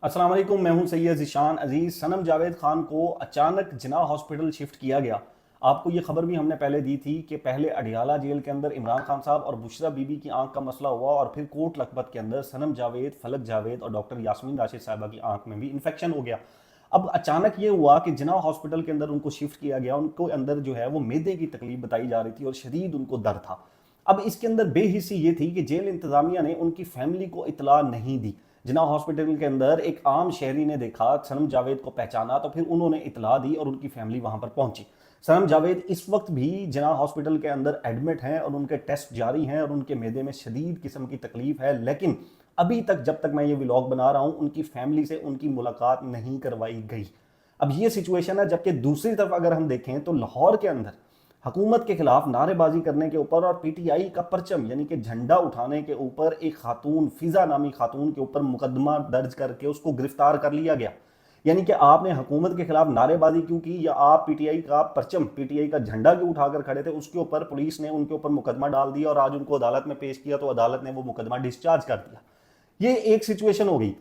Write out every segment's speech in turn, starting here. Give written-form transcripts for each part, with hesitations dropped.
अस्सलाम वालेकुम, मैं हूं सैयद ज़ीशान अजीज़। सनम जावेद खान को अचानक जिन्ना हॉस्पिटल शिफ्ट किया गया। आपको ये खबर भी हमने पहले दी थी कि पहले अडियाला जेल के अंदर इमरान खान साहब और बुशरा बीबी की आंख का मसला हुआ और फिर कोट लखपत के अंदर सनम जावेद, फलक जावेद और डॉक्टर यास्मीन राशिद साहिबा की आंख में भी इन्फेक्शन हो गया। अब अचानक ये हुआ कि जिन्ना हॉस्पिटल के अंदर उनको शिफ्ट किया गया। उनको अंदर जो है वो मैदे की तकलीफ बताई जा रही थी और शदीद उनको दर्द था। अब इसके अंदर बेहिसी ये थी कि जेल इंतजामिया ने उनकी फैमिली को इतला नहीं दी। जिन्ना हॉस्पिटल के अंदर एक आम शहरी ने देखा, सनम जावेद को पहचाना, तो फिर उन्होंने इतला दी और उनकी फैमिली वहां पर पहुंची। सनम जावेद इस वक्त भी जिन्ना हॉस्पिटल के अंदर एडमिट हैं और उनके टेस्ट जारी हैं और उनके मैदे में शदीद किस्म की तकलीफ है। लेकिन अभी तक जब तक मैं ये व्लॉग बना रहा हूं उनकी फैमिली से उनकी मुलाकात नहीं करवाई गई। अब ये सिचुएशन है। जबकि दूसरी तरफ अगर हम देखें तो लाहौर के अंदर हुकूमत के खिलाफ नारेबाजी करने के ऊपर और पीटीआई का परचम यानी कि झंडा उठाने के ऊपर एक खातून, फिजा नामी खातून के ऊपर मुकदमा दर्ज करके उसको गिरफ्तार कर लिया गया। यानी कि आपने हुकूमत के खिलाफ नारेबाजी क्यों की, या आप पीटीआई का परचम, पीटीआई का झंडा क्यों उठाकर खड़े थे, उसके ऊपर पुलिस ने उनके ऊपर मुकदमा डाल दिया और आज उनको अदालत में पेश किया तो अदालत ने वो मुकदमा डिस्चार्ज कर दिया। ये एक सिचुएशन हो गई।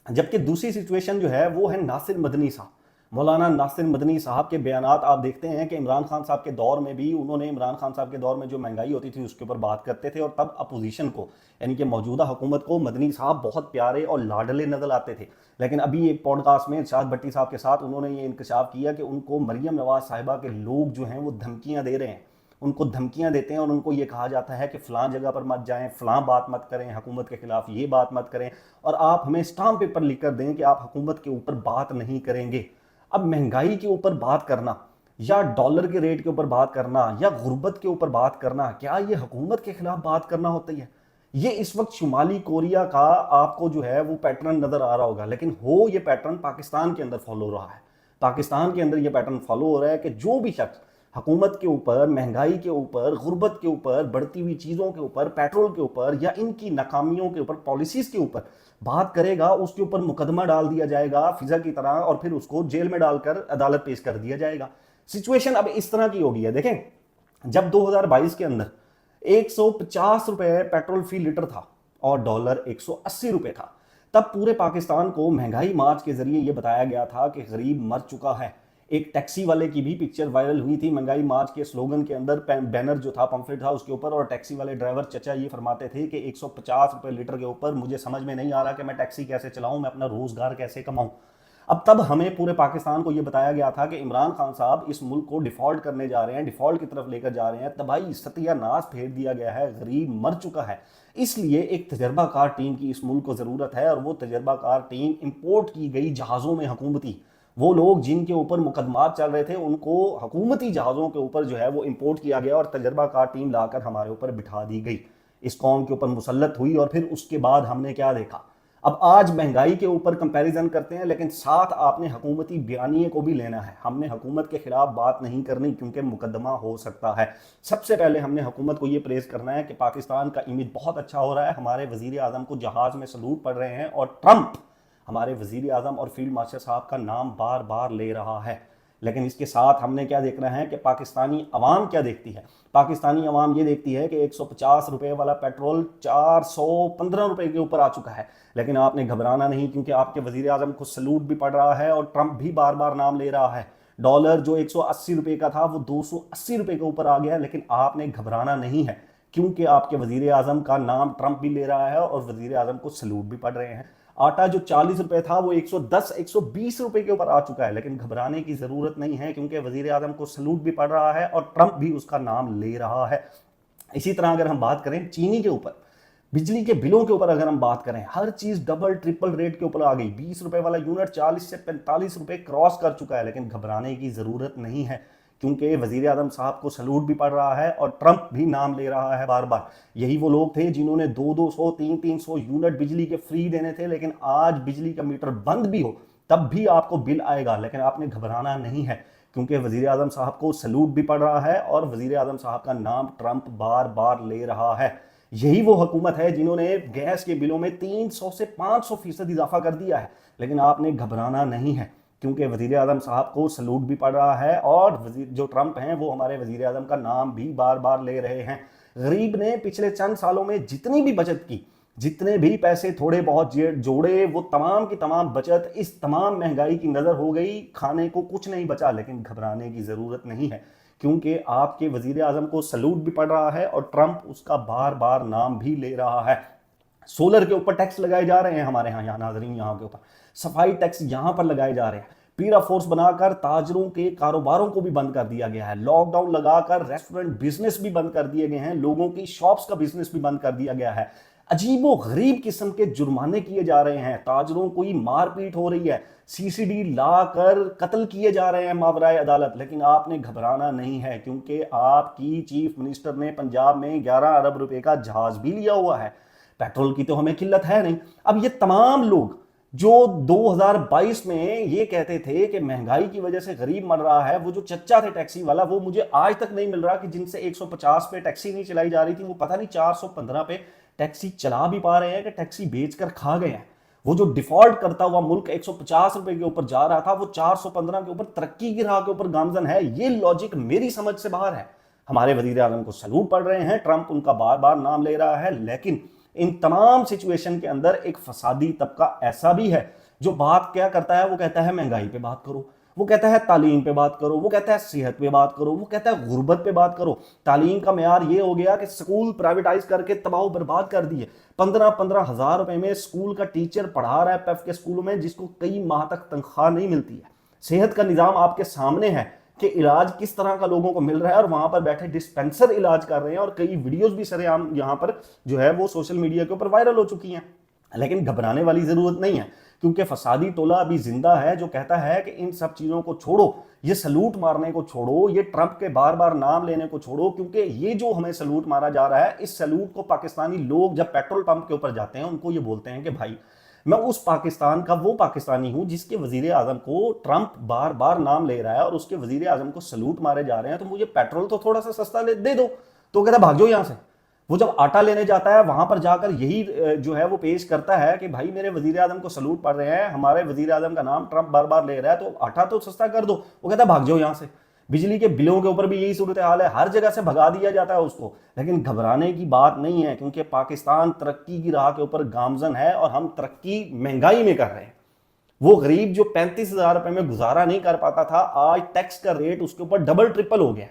जबकि दूसरी सिचुएशन जो है वो है नासिर मदनी साहब। मौलाना नासिर मदनी साहब के बयानात आप देखते हैं कि इमरान खान साहब के दौर में भी उन्होंने, इमरान खान साहब के दौर में जो महंगाई होती थी उसके ऊपर बात करते थे और तब अपोजिशन को यानी कि मौजूदा हुकूमत को मदनी साहब बहुत प्यारे और लाडले नजर आते थे। लेकिन अभी एक पॉडकास्ट में शाद भट्टी साहब के साथ उन्होंने ये इंकशाफ किया कि उनको मरियम नवाज साहिबा के लोग जो हैं वो धमकियां दे रहे हैं, उनको धमकियां देते हैं और उनको ये कहा जाता है कि फलां जगह पर मत जाएं, फलां बात मत करें, हुकूमत के खिलाफ ये बात मत करें और आप हमें स्टाम्प पेपर लिख कर दें कि आप हुकूमत के ऊपर बात नहीं करेंगे। अब महंगाई के ऊपर बात करना या डॉलर के रेट के ऊपर बात करना या गुर्बत के ऊपर बात करना, क्या ये हुकूमत के खिलाफ बात करना होती है? ये इस वक्त शुमाली कोरिया का आपको जो है वो पैटर्न नजर आ रहा होगा, लेकिन हो ये पैटर्न पाकिस्तान के अंदर फॉलो हो रहा है। पाकिस्तान के अंदर ये पैटर्न फॉलो हो रहा है कि जो भी शख्स हुकूमत के ऊपर, महंगाई के ऊपर, गुर्बत के ऊपर, बढ़ती हुई चीज़ों के ऊपर, पेट्रोल के ऊपर या इनकी नाकामियों के ऊपर, पॉलिसीज़ के ऊपर बात करेगा, उसके ऊपर मुकदमा डाल दिया जाएगा फिजा की तरह और फिर उसको जेल में डालकर अदालत पेश कर दिया जाएगा। सिचुएशन अब इस तरह की हो गई है। देखें, जब 2022 के अंदर 150 रुपए पेट्रोल फी लीटर था और डॉलर 180 रुपए था, तब पूरे पाकिस्तान को महंगाई मार्च के जरिए यह बताया गया था कि गरीब मर चुका है। एक टैक्सी वाले की भी पिक्चर वायरल हुई थी महंगाई मार्च के स्लोगन के अंदर, बैनर जो था, पंफलेट था उसके ऊपर, और टैक्सी वाले ड्राइवर चचा ये फरमाते थे कि 150 रुपए लीटर के ऊपर मुझे समझ में नहीं आ रहा कि मैं टैक्सी कैसे चलाऊं, मैं अपना रोजगार कैसे कमाऊं। अब तब हमें पूरे पाकिस्तान को यह बताया गया था कि इमरान खान साहब इस मुल्क को डिफॉल्ट करने जा रहे हैं, डिफॉल्ट की तरफ लेकर जा रहे हैं, तबाही सत्यानाश फेर दिया गया है, गरीब मर चुका है। इसलिए एक तजर्बाकार टीम की इस मुल्क को ज़रूरत है और वो तजर्बाकार टीम इंपोर्ट की गई जहाज़ों में हुकूमती, वो लोग जिनके ऊपर मुकदमात चल रहे थे उनको हुकूमती जहाज़ों के ऊपर जो है वो इंपोर्ट किया गया और तजर्बाकार टीम लाकर हमारे ऊपर बिठा दी गई, इस कौम के ऊपर मुसल्लत हुई। और फिर उसके बाद हमने क्या देखा? अब आज महंगाई के ऊपर कंपैरिजन करते हैं, लेकिन साथ आपने हुकूमती बयानिए को भी लेना है। हमने हुकूमत के खिलाफ बात नहीं करनी क्योंकि मुकदमा हो सकता है। सबसे पहले हमने हुकूमत को ये प्रेस करना है कि पाकिस्तान का इमेज बहुत अच्छा हो रहा है, हमारे वजीर आजम को जहाज में सलूट पड़ रहे हैं और ट्रंप हमारे वजीर आजम और फील्ड मार्शल साहब का नाम बार बार ले रहा है। लेकिन इसके साथ हमने क्या देखना है कि पाकिस्तानी अवाम क्या देखती है। पाकिस्तानी अवाम ये देखती है कि 150 रुपए वाला पेट्रोल 415 रुपए के ऊपर आ चुका है। लेकिन आपने घबराना नहीं क्योंकि आपके वजीर आजम को सलूट भी पड़ रहा है और ट्रंप भी बार बार नाम ले रहा है। डॉलर जो 180 रुपए का था वो 280 रुपए के ऊपर आ गया, लेकिन आपने घबराना नहीं है क्योंकि आपके वजीर आजम का नाम ट्रंप भी ले रहा है और वजीर आजम को सलूट भी पड़ रहे हैं। आटा जो 40 रुपए था वो 110 120 रुपए के ऊपर आ चुका है, लेकिन घबराने की जरूरत नहीं है क्योंकि वजीर आजम को सलूट भी पड़ रहा है और ट्रंप भी उसका नाम ले रहा है। इसी तरह अगर हम बात करें चीनी के ऊपर, बिजली के बिलों के ऊपर अगर हम बात करें, हर चीज डबल ट्रिपल रेट के ऊपर आ गई। 20 रुपए वाला यूनिट 40 से 45 रुपए क्रॉस कर चुका है, लेकिन घबराने की जरूरत नहीं है क्योंकि वजीर आजम साहब को सलूट भी पड़ रहा है और ट्रंप भी नाम ले रहा है बार बार। यही वो लोग थे जिन्होंने 200 300 यूनिट बिजली के फ्री देने थे, लेकिन आज बिजली का मीटर बंद भी हो तब भी आपको बिल आएगा, लेकिन आपने घबराना नहीं है क्योंकि वजीर आजम साहब को सलूट भी पड़ रहा है और वजीर आजम साहब का नाम ट्रंप बार बार ले रहा है। यही वो हुकूमत है जिन्होंने गैस के बिलों में 300 से 500% इजाफा कर दिया है, लेकिन आपने घबराना नहीं है क्योंकि वजीर आजम साहब को सलूट भी पड़ रहा है और जो ट्रंप हैं वो हमारे वजीर आजम का नाम भी बार बार ले रहे हैं। गरीब ने पिछले चंद सालों में जितनी भी बचत की जितने भी पैसे थोड़े बहुत जोड़े, वो तमाम की तमाम बचत इस तमाम महंगाई की नज़र हो गई, खाने को कुछ नहीं बचा। लेकिन घबराने की ज़रूरत नहीं है, क्योंकि आपके वजीर आजम को सलूट भी पड़ रहा है और ट्रंप उसका बार बार नाम भी ले रहा है। सोलर के ऊपर टैक्स लगाए जा रहे हैं हमारे यहाँ नाजरीन, यहाँ के ऊपर सफाई टैक्स यहाँ पर लगाए जा रहे हैं। पीरा फोर्स बनाकर ताजरों के कारोबारों को भी बंद कर दिया गया है। लॉकडाउन लगाकर रेस्टोरेंट बिजनेस भी बंद कर दिए गए हैं, लोगों की शॉप्स का बिजनेस भी बंद कर दिया गया है। अजीबो गरीब किस्म के जुर्माने किए जा रहे हैं, ताजरों को ही मारपीट हो रही है, सीसीडी ला कर कत्ल किए जा रहे हैं मावराए अदालत। लेकिन आपने घबराना नहीं है, क्योंकि आपकी चीफ मिनिस्टर ने पंजाब में 11 अरब रुपए का जहाज भी लिया हुआ है। पेट्रोल की तो हमें किल्लत है नहीं। अब ये तमाम लोग जो 2022 में ये कहते थे कि महंगाई की वजह से गरीब मर रहा है, वो जो चच्चा थे टैक्सी वाला, वो मुझे आज तक नहीं मिल रहा कि जिनसे 150 पे टैक्सी नहीं चलाई जा रही थी, वो पता नहीं 415 पे टैक्सी चला भी पा रहे हैं कि टैक्सी बेचकर खा गए हैं। वो जो डिफॉल्ट करता हुआ मुल्क 150 रुपए के ऊपर जा रहा था, वो 415 के ऊपर तरक्की की राह के ऊपर गामजन है। ये लॉजिक मेरी समझ से बाहर है। हमारे वजीर आजम को सलूट पड़ रहे हैं, ट्रंप उनका बार बार नाम ले रहा है, लेकिन इन तमाम सिचुएशन के अंदर एक फसादी तबका ऐसा भी है जो बात क्या करता है, वो कहता है महंगाई पे बात करो, वो कहता है तालीम पे बात करो, वो कहता है सेहत पे बात करो, वो कहता है गुर्बत पे बात करो। तालीम का मेयार ये हो गया कि स्कूल प्राइवेटाइज करके तबाह बर्बाद कर दिए। 15-15 हजार रुपए में स्कूल का टीचर पढ़ा रहा है पेफ के स्कूलों में, जिसको कई माह तक तनख्वाह नहीं मिलती है। सेहत का निजाम आपके सामने है कि इलाज किस तरह का लोगों को मिल रहा है, और वहां पर बैठे डिस्पेंसर इलाज कर रहे हैं, और कई वीडियोस भी सरेआम यहां पर जो है वो सोशल मीडिया के ऊपर वायरल हो चुकी हैं। लेकिन घबराने वाली जरूरत नहीं है, क्योंकि फसादी टोला अभी जिंदा है जो कहता है कि इन सब चीजों को छोड़ो, ये सलूट मारने को छोड़ो, ये ट्रंप के बार बार नाम लेने को छोड़ो। क्योंकि ये जो हमें सलूट मारा जा रहा है, इस सलूट को पाकिस्तानी लोग जब पेट्रोल पंप के ऊपर जाते हैं, उनको ये बोलते हैं कि भाई मैं उस पाकिस्तान का वो पाकिस्तानी हूं जिसके वजीर आजम को ट्रंप बार बार नाम ले रहा है, और उसके वजीर आजम को सलूट मारे जा रहे हैं, तो मुझे पेट्रोल तो थोड़ा सा सस्ता दे दो। तो कहता भाग जाओ यहां से। वो जब आटा लेने जाता है, वहां पर जाकर यही जो है वो पेश करता है कि भाई मेरे वजीर आजम को सलूट पड़ रहे हैं, हमारे वजीर आजम का नाम ट्रंप बार बार ले रहा है, तो आटा तो सस्ता कर दो। वो कहता भाग जाओ यहां से। बिजली के बिलों के ऊपर भी यही सूरत हाल है, हर जगह से भगा दिया जाता है उसको। लेकिन घबराने की बात नहीं है, क्योंकि पाकिस्तान तरक्की की राह के ऊपर गामजन है, और हम तरक्की महंगाई में कर रहे हैं। वो गरीब जो 35,000 रुपए में गुजारा नहीं कर पाता था, आज टैक्स का रेट उसके ऊपर डबल ट्रिपल हो गया।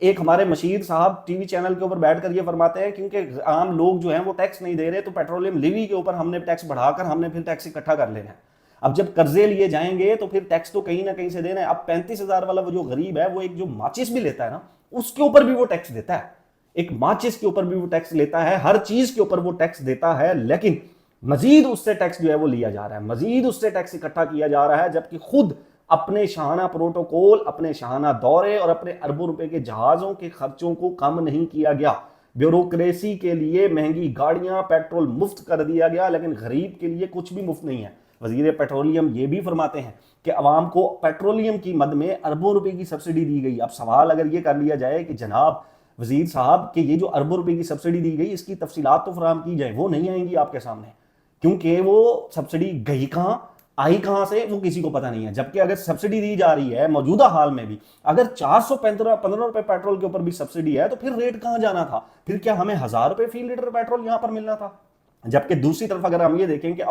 एक हमारे मशीर साहब टीवी चैनल के ऊपर बैठकर ये फरमाते हैं, क्योंकि आम लोग जो हैं वो टैक्स नहीं दे रहे, तो पेट्रोलियम लेवी के ऊपर हमने टैक्स बढ़ाकर हमने फिर टैक्स इकट्ठा कर लेना है। अब जब कर्जे लिए जाएंगे तो फिर टैक्स तो कहीं ना कहीं से देना है। अब 35,000 वाला वो जो गरीब है, वो एक जो माचिस भी लेता है ना, उसके ऊपर भी वो टैक्स देता है। एक माचिस के ऊपर भी वो टैक्स लेता है, हर चीज के ऊपर वो टैक्स देता है, लेकिन मजीद उससे टैक्स जो है वो लिया जा रहा है, मजीद उससे टैक्स इकट्ठा किया जा रहा है, जबकि खुद अपने शाहाना प्रोटोकॉल, अपने शाहाना दौरे और अपने अरबों रुपए के जहाजों के खर्चों को कम नहीं किया गया। ब्यूरोक्रेसी के लिए महंगी गाड़ियां, पेट्रोल मुफ्त कर दिया गया, लेकिन गरीब के लिए कुछ भी मुफ्त नहीं है। वजीर पेट्रोलियम ये भी फरमाते हैं कि अवाम को पेट्रोलियम की मद में अरबों रुपए की सब्सिडी दी गई। अब सवाल अगर ये कर लिया जाए कि जनाब वजीर साहब कि ये जो अरबों रुपए की सब्सिडी दी गई, इसकी तफसीलात तो फराहम की जाए, वो नहीं आएंगी आपके सामने, क्योंकि वो सब्सिडी गई कहां, आई कहां से, वो किसी को पता नहीं है। जबकि अगर सब्सिडी दी जा रही है मौजूदा हाल में भी, अगर 415 रुपए पेट्रोल के ऊपर भी सब्सिडी है, तो फिर रेट कहां जाना था? फिर क्या हमें 1000 रुपए फी लीटर पेट्रोल यहां पर मिलना था? जबकि दूसरी तरफ अगर हम ये देखें कि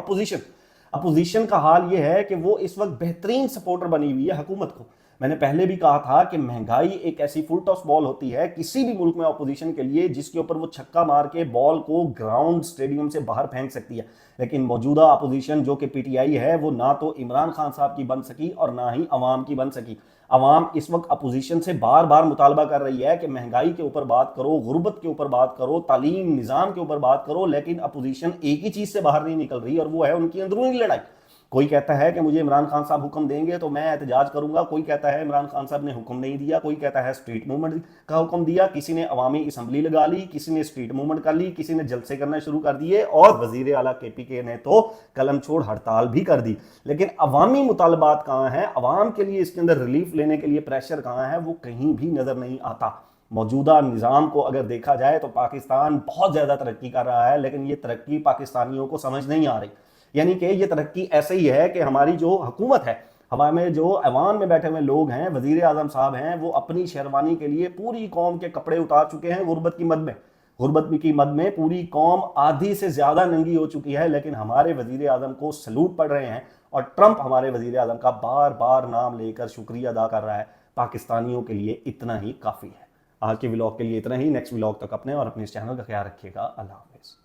अपोजिशन का हाल ये है कि वो इस वक्त बेहतरीन सपोर्टर बनी हुई है हुकूमत को। मैंने पहले भी कहा था कि महंगाई एक ऐसी फुल टॉस बॉल होती है किसी भी मुल्क में अपोजिशन के लिए, जिसके ऊपर वो छक्का मार के बॉल को ग्राउंड स्टेडियम से बाहर फेंक सकती है। लेकिन मौजूदा अपोजिशन जो कि पीटीआई है, वो ना तो इमरान खान साहब की बन सकी और ना ही अवाम की बन सकी। अवाम इस वक्त अपोजिशन से बार बार मुतालबा कर रही है कि महंगाई के ऊपर बात करो, गुर्बत के ऊपर बात करो, तालीम निज़ाम के ऊपर बात करो, लेकिन अपोजिशन एक ही चीज़ से बाहर नहीं निकल रही, और वो है उनकी अंदरूनी लड़ाई। कोई कहता है कि मुझे इमरान खान साहब हुक्म देंगे तो मैं एहतजाज करूंगा, कोई कहता है इमरान खान साहब ने हुक्म नहीं दिया, कोई कहता है स्ट्रीट मूवमेंट का हुक्म दिया, किसी ने अवामी असम्बली लगा ली, किसी ने स्ट्रीट मूवमेंट कर ली, किसी ने जलसे करना शुरू कर दिए, और वजीर आला केपीके ने तो कलम छोड़ हड़ताल भी कर दी। लेकिन अवामी मुतालबात कहाँ हैं, अवाम के लिए इसके अंदर रिलीफ लेने के लिए प्रेशर कहाँ है, वो कहीं भी नजर नहीं आता। मौजूदा निज़ाम को अगर देखा जाए तो पाकिस्तान बहुत ज़्यादा तरक्की कर रहा है, लेकिन ये तरक्की पाकिस्तानियों को समझ नहीं आ रही। यानी कि ये तरक्की ऐसे ही है कि हमारी जो हुकूमत है, हमारे जो ऐवान में बैठे हुए लोग हैं, वजीर आजम साहब हैं, वो अपनी शेरवानी के लिए पूरी कौम के कपड़े उतार चुके हैं गुर्बत की मद में। غربت کی مد میں پوری قوم آدھی سے زیادہ ننگی ہو چکی ہے، لیکن ہمارے وزیر اعظم کو سلوٹ پڑ رہے ہیں، اور ٹرمپ ہمارے وزیر اعظم کا بار بار نام لے کر شکریہ ادا کر رہا ہے۔ پاکستانیوں کے لیے اتنا ہی کافی ہے۔ آج کے ولاگ کے لیے اتنا ہی، نیکسٹ ولاگ تک اپنے اور اپنے اس چینل کا خیال رکھیے گا۔ اللہ حافظ۔